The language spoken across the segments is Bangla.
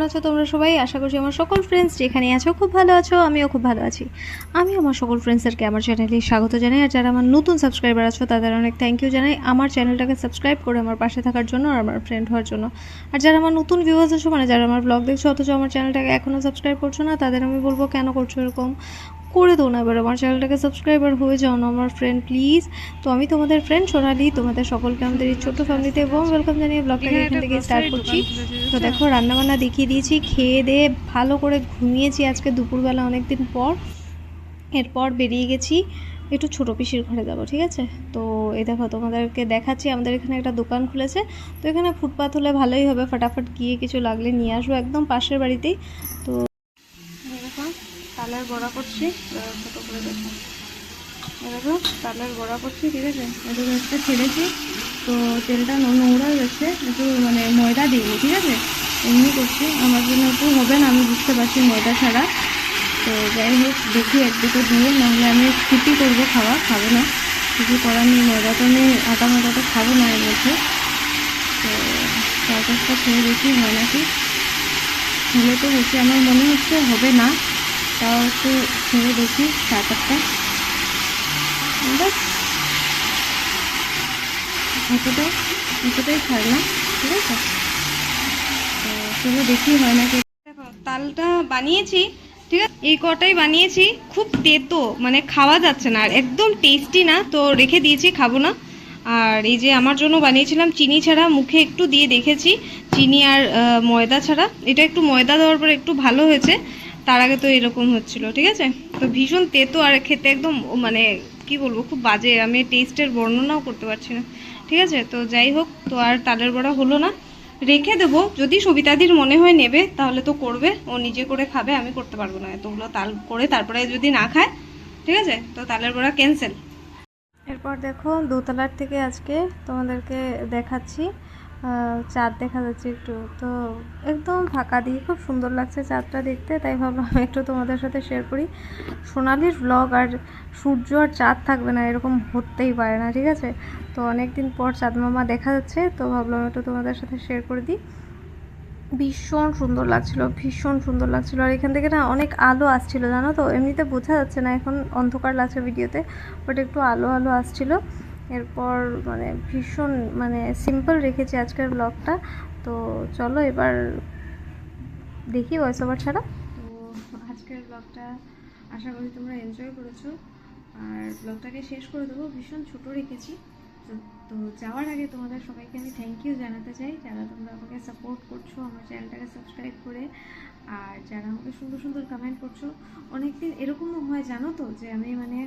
আছো তোমরা সবাই? আশা করছি আমার সকল ফ্রেন্ডস যেখানে আছো খুব ভালো আছো, আমিও খুব ভালো আছি। আমি আমার সকল ফ্রেন্ডসদেরকে আমার চ্যানেলে স্বাগত জানাই, আর যারা আমার নতুন সাবস্ক্রাইবার আছো তাদের অনেক থ্যাংক ইউ জানাই আমার চ্যানেলটাকে সাবস্ক্রাইব করে আমার পাশে থাকার জন্য আর আমার ফ্রেন্ড হওয়ার জন্য। আর যারা আমার নতুন ভিউয়ার্স আছো, মানে যারা আমার ব্লগ দেখছো অথচ আমার চ্যানেলটাকে এখনও সাবস্ক্রাইব করছো না, তাদের আমি বলবো কেন করছো এরকম, করে দাও না এবার আমার চ্যানেলটাকে সাবস্ক্রাইবার হয়ে যাও না আমার ফ্রেন্ড প্লিজ। তো আমি তোমাদের ফ্রেন্ড সোনালি, তোমাদের সকলকে আমাদের এই ছোট্ট ফ্যামিলিতে এবং ওয়েলকাম জানিয়ে ব্লগটাকে এখান থেকে স্টার্ট করছি। তো দেখো রান্নাবান্না দেখিয়ে দিয়েছি, খেয়ে দিয়ে ভালো করে ঘুমিয়েছি আজকে দুপুরবেলা অনেক দিন পর। এরপর বেরিয়ে গেছি একটু ছোটো পিসির ঘরে যাবো, ঠিক আছে? তো এই দেখো তোমাদেরকে দেখাচ্ছি, আমাদের এখানে একটা দোকান খুলেছে, তো এখানে ফুটপাথ হলে ভালোই হবে, ফটাফট গিয়ে কিছু লাগলে নিয়ে আসবো, একদম পাশের বাড়িতেই। তো দেখো তালের বড়া করছি, ছোটো করে দেখো, দেখো তালের বড়া করছি, ঠিক আছে? এদিকে একটা ছেড়েছি, তো তেলটা নোংরা হয়ে যাচ্ছে, একটু মানে ময়দা দিইনি, ঠিক আছে? এমনি করছি, আমার জন্য একটু হবে না, আমি বুঝতে পারছি ময়দা ছাড়া। তো যাই হোক দেখি এক দুটো দিয়ে, নাহলে আমি স্কিপই করবো, খাবো না, কিছু করার নেই, ময়দা তো আমি আটা ময়দা তো খাবো না এর মধ্যে। তো চার পাঁচটা ছেড়ে দেখি হয় নাকি, হলে তো হচ্ছে, আমার মনে হচ্ছে হবে না, তাও একটু ছেড়ে দেখি চার পাঁচটা, বাস এতটাই ছাড় না, ঠিক আছে? তো চলো দেখি হয় নাকি। দেখো তালটা বানিয়েছি, ঠিক আছে, এই কটাই বানিয়েছি, খুব তেতো মানে খাওয়া যাচ্ছে না আর একদম টেস্টি না, তো রেখে দিয়েছি, খাবো না। আর এই যে আমার জন্য বানিয়েছিলাম চিনি ছাড়া, মুখে একটু দিয়ে দেখেছি চিনি আর ময়দা ছাড়া, এটা একটু ময়দা দেওয়ার পর একটু ভালো হয়েছে, তার আগে তো এরকম হচ্ছিল, ঠিক আছে? তো ভীষণ তেতো আর খেতে একদম মানে কি বলবো, খুব বাজে, আমি টেস্টের বর্ণনাও করতে পারছি না, ঠিক আছে? তো যাই হোক, তো আর তালের বড়া হলো না, রেখে দেবো, যদি সবিতাদির মনে হয় নেবে তাহলে তো করবে, ও নিজে করে খাবে, আমি করতে পারবো না এতগুলো তাল করে, তারপরে যদি না খায়, ঠিক আছে, তো তালের বড়া ক্যান্সেল। এরপর দেখো দোতলার থেকে আজকে তোমাদেরকে দেখাচ্ছি, চাঁদ দেখা যাচ্ছে একটু, তো একদম ফাঁকা দিয়ে খুব সুন্দর লাগছে চাঁদটা দেখতে, তাই ভাবলাম একটু তোমাদের সাথে শেয়ার করি। সোনালির ব্লগ আর সূর্য আর চাঁদ থাকবে না এরকম হতেই পারে না, ঠিক আছে? তো অনেক দিন পর চাঁদ মামা দেখা যাচ্ছে, তো ভাবলাম একটু তোমাদের সাথে শেয়ার করে দিই। ভীষণ সুন্দর লাগছিল, ভীষণ সুন্দর লাগছিল, আর এখান থেকে না অনেক আলো আসছিল, জানো তো? এমনিতে বোঝা যাচ্ছে না, এখন অন্ধকার লাগছে ভিডিওতে, বাট একটু আলো আলো আসছিল। এরপর মানে ভীষণ মানে সিম্পল রেখেছি আজকের ব্লগটা। তো চলো এবার দেখি ভয়েস ওভার ছাড়া। তো আজকের ব্লগটা আশা করি তোমরা এনজয় করেছো, আর ব্লগটাকে শেষ করে দেবো, ভীষণ ছোট রেখেছি। তো তো যাওয়ার আগে তোমাদের সবাইকে আমি থ্যাংক ইউ জানাতে চাই, যারা তোমরা আমাকে সাপোর্ট করছো আমার চ্যানেলটাকে সাবস্ক্রাইব করে, আর যারা আমাকে সুন্দর সুন্দর কমেন্ট করছো। অনেকদিন এরকমও হয় জানো তো, যে আমি মানে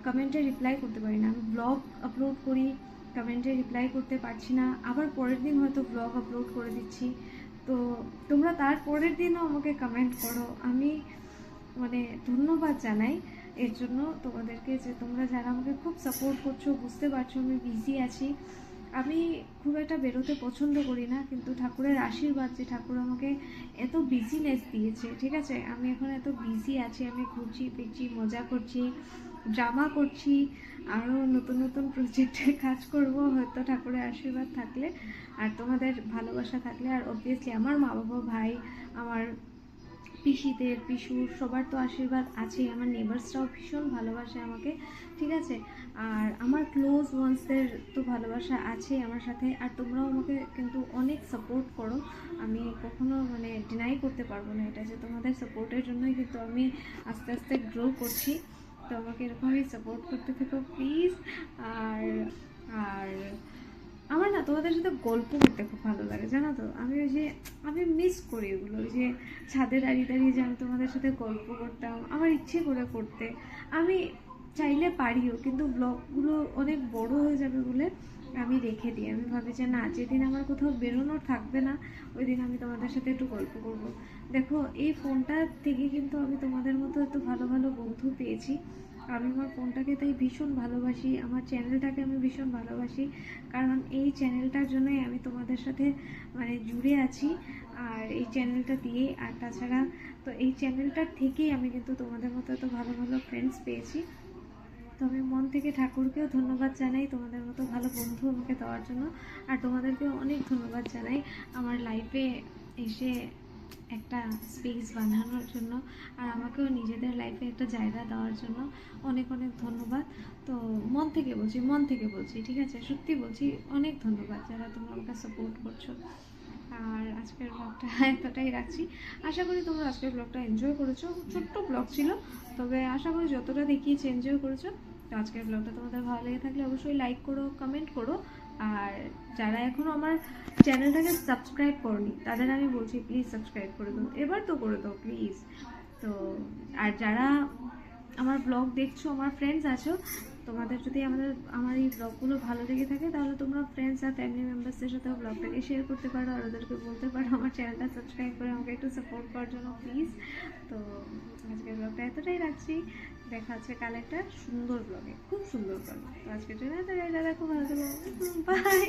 কমেন্টে রিপ্লাই করতে পারি না, আমি ব্লগ আপলোড করি, কমেন্টে রিপ্লাই করতে পারছি না, আবার পরের দিন হয়তো ব্লগ আপলোড করে দিচ্ছি, তো তোমরা তার পরের দিনও আমাকে কমেন্ট করো, আমি মানে ধন্যবাদ জানাই এর জন্য তোমাদেরকে, যে তোমরা যারা আমাকে খুব সাপোর্ট করছো। বুঝতে পারছো আমি বিজি আছি, আমি খুব একটা বেরোতে পছন্দ করি না, কিন্তু ঠাকুরের আশীর্বাদ যে ঠাকুর আমাকে এত বিজিনেস দিয়েছে, ঠিক আছে? আমি এখন এত বিজি আছি, আমি ঘুরছি ফিরছি, মজা করছি, ড্রামা করছি, আরও নতুন নতুন প্রজেক্টে কাজ করব হয়তো ঠাকুরের আশীর্বাদ থাকলে, আর তোমাদের ভালোবাসা থাকলে, আর অবভিয়াসলি আমার মা বাবা, ভাই, আমার পিসিদের, পিসুর সবার তো আশীর্বাদ আছেই, আমার নেবার্সরাও ভীষণ ভালোবাসে আমাকে, ঠিক আছে? আর আমার ক্লোজ ওয়ান্সদের তো ভালোবাসা আছেই আমার সাথে, আর তোমরাও আমাকে কিন্তু অনেক সাপোর্ট করো, আমি কখনো মানে ডিনাই করতে পারবো না এটা, যে তোমাদের সাপোর্টের জন্যই কিন্তু আমি আস্তে আস্তে গ্রো করছি। তো আমাকে এরকমই সাপোর্ট করতে থেকো প্লিজ। আর আর আমার না তোমাদের সাথে গল্প করতে খুব ভালো লাগে, জানো তো? আমি ওই যে আমি মিস করি ওগুলো, ওই যে ছাদে দাঁড়িয়ে দাঁড়িয়ে যে আমি তোমাদের সাথে গল্প করতাম, আমার ইচ্ছে করে করতে, আমি চাইলে পারিও, কিন্তু ব্লগগুলো অনেক বড় হয়ে যাবে বলে আমি রেখে দিই। আমি ভাবি যে না, যেদিন আমার কোথাও বেরোনোর থাকবে না ওই দিন আমি তোমাদের সাথে একটু গল্প করব। দেখো এই ফোনটা থেকে কিন্তু আমি তোমাদের মতো এত ভালো ভালো বন্ধু পেয়েছি, আমি আমার ফোনটাকে তাই ভীষণ ভালোবাসি, আমার চ্যানেলটাকে আমি ভীষণ ভালোবাসি, কারণ এই চ্যানেলটার জন্যই আমি তোমাদের সাথে মানে জুড়ে আছি, আর এই চ্যানেলটা দিয়েই, আর তাছাড়া তো এই চ্যানেলটার থেকেই আমি কিন্তু তোমাদের মতো এত ভালো ভালো ফ্রেন্ডস পেয়েছি। তো আমি মন থেকে ঠাকুরকেও ধন্যবাদ জানাই তোমাদের মতো ভালো বন্ধু আমাকে দেওয়ার জন্য, আর তোমাদেরকেও অনেক ধন্যবাদ জানাই আমার লাইফে এসে একটা স্পেস বানানোর জন্য আর আমাকেও নিজেদের লাইফে একটা জায়গা দেওয়ার জন্য অনেক অনেক ধন্যবাদ। তো মন থেকে বলছি, ঠিক আছে, সত্যি বলছি, অনেক ধন্যবাদ যারা তোমরা আমাকে সাপোর্ট করছো। আর আজকের ব্লগটা এতটাই রাখছি। আশা করি তোমরা আজকের ব্লগটা এনজয় করেছো। ছোট্ট ব্লগ ছিল, তবে আশা করি যতটা দেখিয়েছি এনজয় করেছো। তো আজকের ব্লগটা তোমাদের ভালো লেগে থাকলে অবশ্যই লাইক করো, কমেন্ট করো। আর যারা এখনও আমার চ্যানেলটাকে সাবস্ক্রাইব করনি তাদের আমি বলছি প্লিজ সাবস্ক্রাইব করে দাও, এবার তো করে দাও প্লিজ। তো আর যারা আমার ব্লগ দেখছো, আমার ফ্রেন্ডস আছো, তোমাদের যদি আমার এই ব্লগগুলো ভালো লেগে থাকে তাহলে তোমরা ফ্রেন্ডস আর ফ্যামিলি মেম্বার্সদের সাথেও ব্লগটাকে শেয়ার করতে পারো আর ওদেরকে বলতে পারো আমার চ্যানেলটা সাবস্ক্রাইব করে আমাকে একটু সাপোর্ট করার জন্য প্লিজ। তো আজকের ব্লগটা এতটাই রাখছি, দেখা হচ্ছে কাল একটা সুন্দর ব্লগে, খুব সুন্দর ব্লগে। তো আজকের জন্য এতটাই, দাদা খুব ভালো থাকো, বাই।